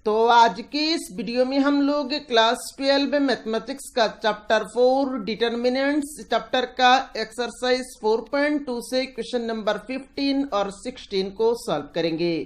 तो आज के इस वीडियो में हम लोग क्लास 12 मैथमेटिक्स का चैप्टर 4 डिटरमिनेंट्स चैप्टर का एक्सरसाइज 4.2 से क्वेश्चन नंबर 15 और 16 को सॉल्व करेंगे।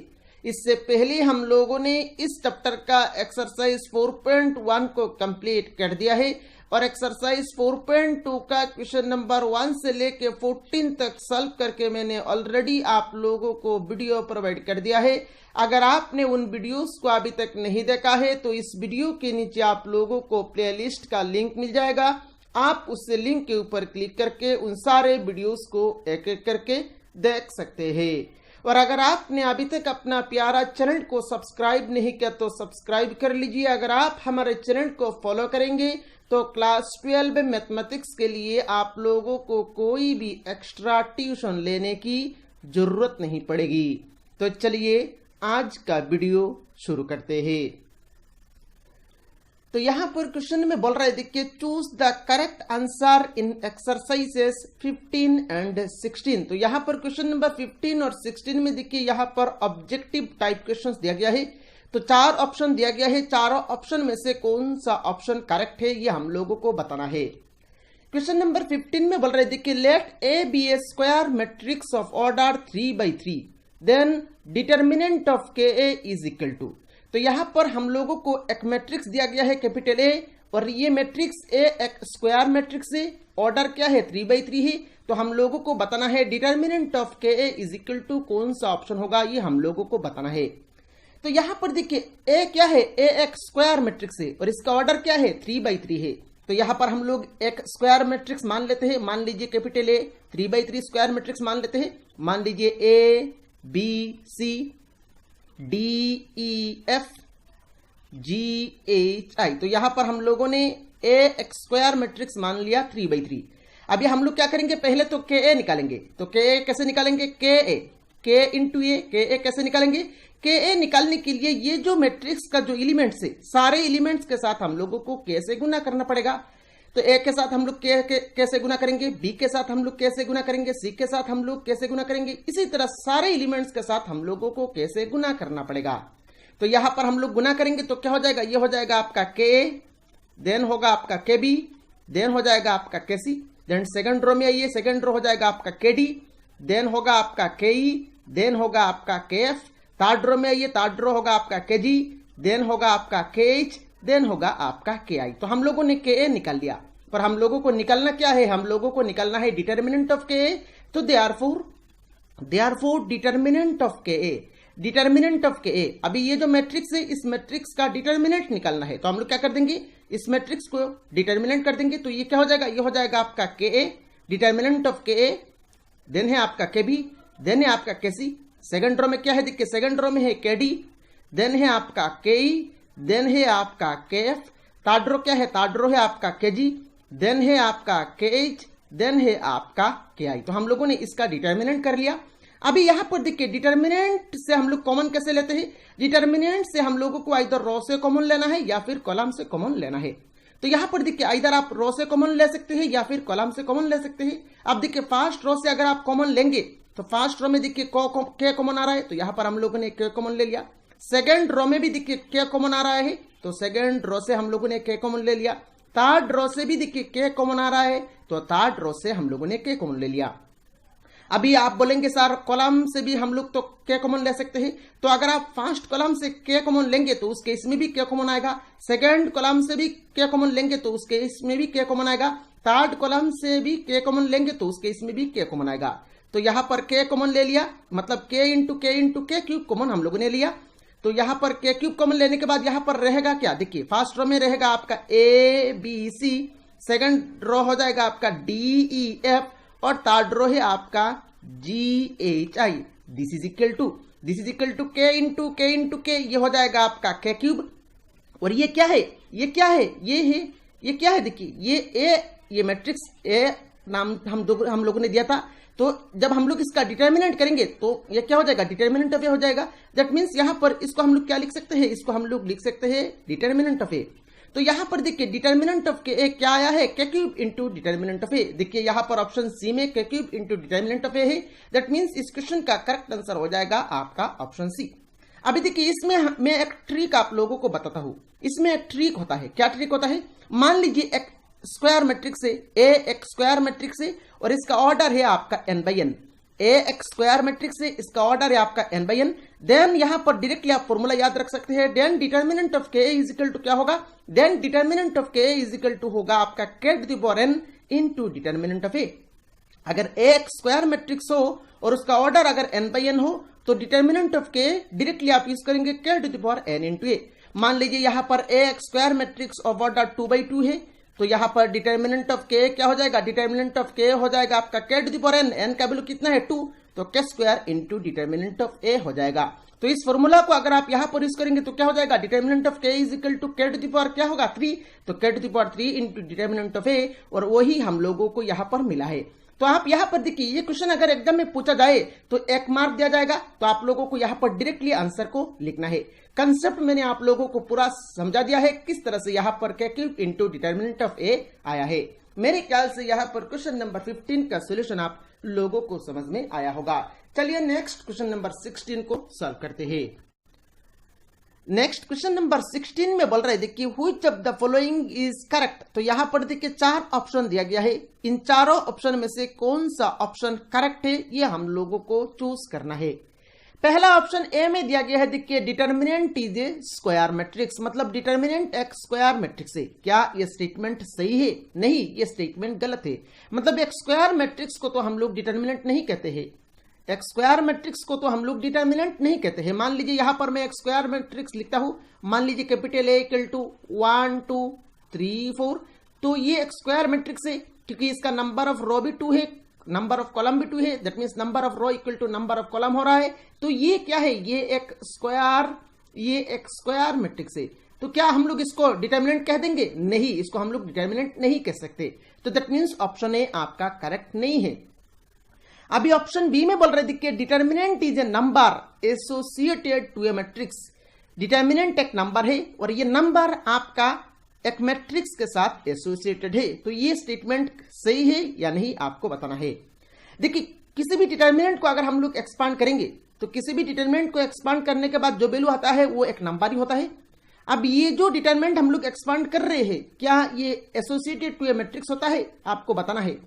इससे पहले हम लोगों ने इस चैप्टर का एक्सरसाइज 4.1 को कंप्लीट कर दिया है और एक्सरसाइज 4.2 का क्वेश्चन नंबर 1 से लेके 14 तक सॉल्व करके मैंने ऑलरेडी आप लोगों को वीडियो प्रोवाइड कर दिया है। अगर आपने उन वीडियोस को अभी तक नहीं देखा है तो इस वीडियो के नीचे आप लोगों को प्लेलिस्ट का लिंक मिल जाएगा। आप उस लिंक के ऊपर क्लिक करके उन सारे वीडियोस को एक एक करके देख सकते हैं। और अगर आपने अभी तक अपना प्यारा चैनल को सब्सक्राइब नहीं किया तो सब्सक्राइब कर लीजिए। अगर आप हमारे चैनल को फॉलो करेंगे तो क्लास 12 मैथमेटिक्स के लिए आप लोगों को कोई भी एक्स्ट्रा ट्यूशन लेने की जरूरत नहीं पड़ेगी। तो चलिए आज का वीडियो शुरू करते हैं। तो यहां पर क्वेश्चन में बोल रहा है, देखिए choose the correct answer in exercises 15 and 16। तो यहां पर क्वेश्चन नंबर 15 और 16 में देखिए यहां पर ऑब्जेक्टिव टाइप क्वेश्चंस दिया गया है। तो 4 ऑप्शन दिया गया है, चारों ऑप्शन में से कौन सा ऑप्शन करेक्ट है ये हम लोगों को बताना है। क्वेश्चन नंबर 15 में बोल रहे हैं, देखिए let A B a square matrix of order 3x3 then determinant of K A is equal to. तो यहां पर हम लोगों को एक मैट्रिक्स दिया गया है कैपिटल ए और ये मैट्रिक्स ए एक स्क्वायर मैट्रिक्स है, ऑर्डर क्या है 3x3 है। तो हम लोगों को बताना है determinant of K A is equal to कौन सा ऑप्शन होगा ये हम लोगों को बताना है। तो यहां पर देखिए ए क्या है, ए एक स्क्वायर मैट्रिक्स है और इसका ऑर्डर क्या है 3x3 है। तो यहां पर हम लोग एक स्क्वायर मैट्रिक्स मान लेते हैं, मान लीजिए capital A 3x3 square matrix मान लेते हैं। मान लीजिए A B C D E F G H I. तो यहां पर हम लोगों ने ए एक स्क्वायर मैट्रिक्स मान लिया 3x3। अभी हम लोग क्या करेंगे, पहले तो के ए निकालेंगे। तो के ए कैसे निकालेंगे, के इंटू ए, के ए कैसे निकालेंगे, के ए निकालने के लिए ये जो मैट्रिक्स का जो एलिमेंट्स है सारे एलिमेंट्स के साथ हम लोगों को के से गुना करना पड़ेगा। तो ए के साथ हम लोग कैसे गुना करेंगे, बी के साथ हम लोग कैसे गुना करेंगे, सी के साथ हम लोग कैसे गुना करेंगे, इसी तरह सारे एलिमेंट्स के साथ हम लोगों को कैसे गुना करना पड़ेगा। तो यहां पर हम लोग गुना करेंगे तो क्या हो जाएगा, ये हो जाएगा आपका के ए, देन होगा आपका के बी, देन हो जाएगा आपका के सी, देन सेकंड रो में आइए, सेकंड रो हो जाएगा आपका के डी, देन होगा आपका के ई, देन होगा आपका के एफ, थर्ड रो में आइए, थर्ड रो होगा आपका के जी, देन होगा आपका के एच, देन होगा आपका के आई। तो हम लोगों ने के ए निकाल लिया, पर हम लोगों को निकालना क्या है, हम लोगों को निकालना है डिटरमिनेंट ऑफ के ए। तो therefore determinant of K A, determinant of K ए। अभी ये जो मैट्रिक्स है इस मैट्रिक्स का डिटरमिनेंट निकालना है। तो हम लोग क्या कर देंगे, इस मैट्रिक्स को डिटरमिनेंट कर देंगे। तो ये क्या हो जाएगा, ये हो जाएगा आपका के ए, determinant of K A, then है आपका के बी, देन है आपका के सी, सेकंड रो में क्या है, देखिए सेकंड रो में है के डी, देन है आपका के ई, देन है आपका के एफ, थर्ड रो क्या है, थर्ड रो है आपका के जी, देन है आपका के एच, देन है आपका के आई। तो हम लोगों ने इसका डिटरमिनेंट कर लिया। अभी यहां पर देखिए डिटरमिनेंट से हम लोग कॉमन कैसे लेते हैं, डिटरमिनेंट से हम लोगों को आइदर रो से कॉमन लेना है या फिर कॉलम से कॉमन लेना है। तो यहां पर देखिए आइदर आप रो से कॉमन ले सकते हैं या फिर कॉलम से कॉमन ले सकते हैं। अब देखिए फर्स्ट रो से अगर आप कॉमन लेंगे तो फर्स्ट रो में देखिए के कॉमन आ रहा है, तो यहां पर हम लोगों ने के कॉमन ले लिया। सेकंड रो में भी देखिए के कॉमन आ रहा है, तो सेकंड रो से हम लोगों ने के कॉमन ले लिया। थर्ड रो से भी देखिए के कॉमन आ रहा है, तो थर्ड रो से हम लोगों ने के कॉमन ले लिया। अभी आप बोलेंगे सर कॉलम से भी हम लोग तो के कॉमन ले सकते हैं। तो अगर आप फर्स्ट कॉलम से के कॉमन लेंगे तो उस केस में भी के कॉमन आएगा, सेकंड कॉलम से भी के कॉमन लेंगे तो उस केस में भी के कॉमन आएगा, थर्ड कॉलम से भी के कॉमन लेंगे तो उस केस में भी के कॉमन आएगा। तो यहां पर के कॉमन ले लिया, मतलब के इंटू के क्यूब कॉमन हम लोगों ने लिया। तो यहां पर के क्यूब कॉमन लेने के बाद यहां पर रहेगा क्या, देखिए फर्स्ट रो में रहेगा आपका ए बी सी, सेकंड रो हो जाएगा आपका डी ई एफ और थर्ड रो है आपका G H I. This is equal to K into K, ये हो जाएगा आपका के क्यूब। और ये क्या है, ये क्या है, ये क्या है, देखिए ये मैट्रिक्स ए नाम हम लोगों ने दिया था। तो जब हम लोग इसका डिटरमिनेंट करेंगे तो ये क्या हो जाएगा, डिटरमिनेंट ऑफ ए हो जाएगा। दैट मीन्स यहां पर इसको हम लोग क्या लिख सकते हैं, इसको हम लोग लिख सकते हैं डिटरमिनेंट ऑफ ए। तो यहां पर देखिए डिटरमिनेंट ऑफ के ए क्या आया है, के क्यूब इंटू डिटरमिनेंट ऑफ ए। देखिए यहां पर ऑप्शन सी में के क्यूब इंटू डिटरमिनेंट ऑफ ए है। दैट मीन्स इस क्वेश्चन का करेक्ट आंसर हो जाएगा आपका ऑप्शन सी। अभी देखिए इसमें मैं एक ट्रिक आप लोगों को बताता हूं। इसमें एक ट्रिक होता है। क्या ट्रिक होता है? मान लीजिए एक स्क्वायर मैट्रिक्स है, ए एक स्क्वायर मैट्रिक्स है और इसका ऑर्डर है आपका n बाई एन। ए एक स्क्वायर मैट्रिक्स है, इसका ऑर्डर है आपका n बाई एन। देन यहां पर डायरेक्टली आप फॉर्मूला याद रख सकते हैं। Then determinant of K is equal to क्या होगा? Then determinant of K is equal to होगा आपका k to the power n into determinant of A. अगर ए एक स्क्वायर मैट्रिक्स हो और उसका ऑर्डर अगर n बाई एन हो तो डिटर्मिनेंट ऑफ के डायरेक्टली आप यूज करेंगे k to the power n into A. मान लीजिए यहां पर ए एक square matrix of order 2 by 2 है, तो यहां पर डिटर्मिनेंट ऑफ के क्या हो जाएगा? डिटर्मिनेंट ऑफ के हो जाएगा आपका k to the power n। n का वैल्यू कितना है? 2, तो k square into determinant of A हो जाएगा। तो इस फॉर्मूला को अगर आप यहां पर यूज करेंगे तो क्या हो जाएगा? Determinant of k is equal to k to the power क्या होगा? 3, तो k to the power 3 into determinant of A, और वही हम लोगों को यहां पर मिला है। तो आप यहां पर देखिए ये क्वेश्चन अगर एग्जाम में पूछा जाए तो 1 मार्क दिया जाएगा। तो आप लोगों को यहां पर डायरेक्टली आंसर को लिखना है। कंसेप्ट मैंने आप लोगों को पूरा समझा दिया है किस तरह से यहां पर k cube into determinant of A आया है। मेरे ख्याल से यहां पर क्वेश्चन नंबर 15 का सोल्यूशन आप लोगों को समझ में आया होगा। चलिए नेक्स्ट क्वेश्चन नंबर 16 को सॉल्व करते हैं। नेक्स्ट क्वेश्चन नंबर 16 में बोल रहे हैं देखिए which of the following is correct. तो यहां पर देखिए 4 ऑप्शन दिया गया है। इन चारों ऑप्शन में से कौन सा ऑप्शन करेक्ट है ये हम लोगों को चूज करना है। पहला ऑप्शन ए में दिया गया है देखिए determinant is A square matrix, मतलब डिटर्मिनेंट एक स्क्वायर मैट्रिक्स है। क्या ये स्टेटमेंट सही है? नहीं, ये स्टेटमेंट गलत है। मतलब एक स्क्वायर मैट्रिक्स को तो हम लोग डिटर्मिनेंट नहीं कहते हैं। एक स्क्वायर मैट्रिक्स को तो हम लोग डिटर्मिनेंट नहीं कहते हैं। मान लीजिए यहां पर मैं एक स्क्वायर मैट्रिक्स लिखता हूं, मान लीजिए कैपिटल ए इक्वल टू 1 2 3 4, तो ये एक स्क्वायर मैट्रिक्स है क्योंकि इसका नंबर ऑफ रो भी 2 है, नंबर ऑफ कॉलम भी 2 है। That means number of row equal to number of column हो रहा है। तो ये क्या है? ये एक स्क्वायर मैट्रिक्स है। तो क्या हम लोग इसको डिटर्मिनेंट कह देंगे? नहीं, इसको हम लोग डिटर्मिनेंट नहीं कह सकते। तो दैट मींस ऑप्शन ए आपका करेक्ट नहीं है। अभी ऑप्शन बी में बोल रहे देखिए determinant is a number associated to a matrix. Determinant एक नंबर है और ये नंबर आपका एक मैट्रिक्स के साथ एसोसिएटेड है। तो ये स्टेटमेंट सही है या नहीं आपको बताना है। देखिए किसी भी डिटर्मिनेंट को अगर हम लोग एक्सपांड करेंगे तो किसी भी डिटर्मिनेंट को एक्सपांड करने के बाद जो वैल्यू आता है वो एक नंबर ही होता है। अब ये जो डिटर्मिनेंट हम लोग एक्सपांड कर रहे हैं क्या ये एसोसिएटेड टू ए मैट्रिक्स होता है? आपको बताना है।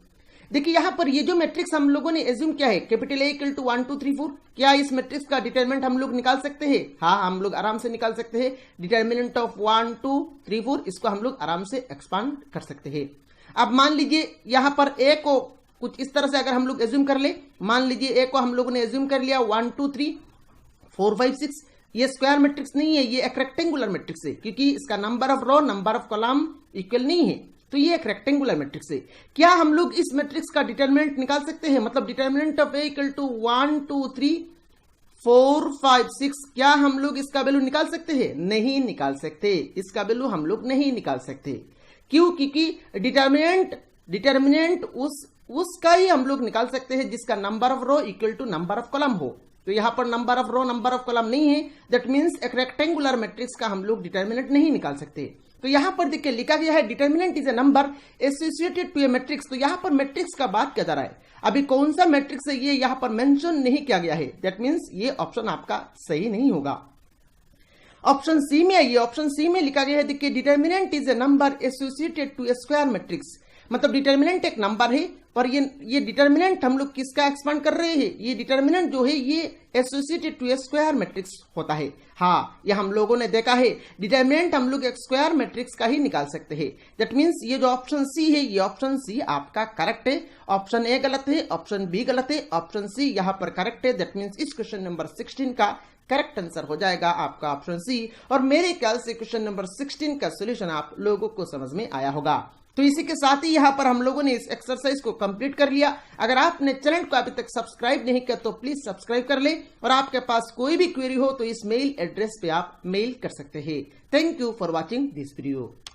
देखिए यहां पर ये जो मैट्रिक्स हम लोगों ने एज्यूम किया है कैपिटल ए इक्वल टू 1 2 3 4, क्या इस मैट्रिक्स का डिटर्मिनेंट हम लोग निकाल सकते हैं? हाँ, हम लोग आराम से निकाल सकते हैं। डिटर्मिनेंट ऑफ 1 2 3 4 इसको हम लोग आराम से एक्सपांड कर सकते हैं। अब मान लीजिए यहां पर ए को कुछ इस तरह से अगर हम लोग एज्यूम कर ले, मान लीजिए ए को हम लोगों ने एज्यूम कर लिया 1 2 3 4 5 6। ये स्क्वायर मैट्रिक्स नहीं है, ये एक रेक्टेंगुलर मैट्रिक्स है क्योंकि इसका number of row number of column equal नहीं है। तो ये एक रेक्टेंगुलर मैट्रिक्स है। क्या हम लोग इस मैट्रिक्स का डिटर्मिनेंट निकाल सकते हैं? मतलब determinant of A equal to 1 2 3 4 5 6, क्या हम लोग इसका वैल्यू निकाल सकते हैं? नहीं निकाल सकते। इसका वैल्यू हम लोग नहीं निकाल सकते। क्यों? क्योंकि डिटर्मिनेंट उसका ही हम लोग निकाल सकते हैं जिसका number of row equal to number of column हो। तो यहां पर number of row number of column नहीं है। दैट मींस एक रेक्टेंगुलर मैट्रिक्स का हम लोग डिटर्मिनेंट नहीं निकाल सकते। तो यहां पर देखिए लिखा गया है determinant is a number associated to a matrix. तो यहां पर मैट्रिक्स का बात किया जा रहा है। अभी कौन सा मैट्रिक्स है ये यहां पर मेंशन नहीं किया गया है। दैट मींस ये ऑप्शन आपका सही नहीं होगा। ऑप्शन सी में आइए। ऑप्शन सी में लिखा गया है देखिए determinant is a number associated to a square matrix. मतलब डिटर्मिनेंट एक नंबर है पर ये डिटर्मिनेंट हम लोग किसका एक्सपांड कर रहे हैं? ये डिटर्मिनेंट जो है ये associated to a square matrix होता है। हाँ, ये हम लोगों ने देखा है डिटर्मिनेंट हम लोग एक स्क्वायर मैट्रिक्स का ही निकाल सकते हैं। दैट मींस ये जो ऑप्शन सी है ये ऑप्शन सी आपका करेक्ट है। ऑप्शन ए गलत है, ऑप्शन बी गलत है, ऑप्शन सी यहां पर करेक्ट है। दैट मींस इस क्वेश्चन नंबर 16 का करेक्ट आंसर हो जाएगा आपका ऑप्शन सी। और मेरे ख्याल से क्वेश्चन नंबर 16 का सोल्यूशन आप लोगों को समझ में आया होगा। तो इसी के साथ ही यहां पर हम लोगों ने इस एक्सरसाइज को कंप्लीट कर लिया। अगर आपने चैनल को अभी तक सब्सक्राइब नहीं किया तो प्लीज सब्सक्राइब कर ले और आपके पास कोई भी क्वेरी हो तो इस मेल एड्रेस पे आप मेल कर सकते हैं। Thank you for watching this video.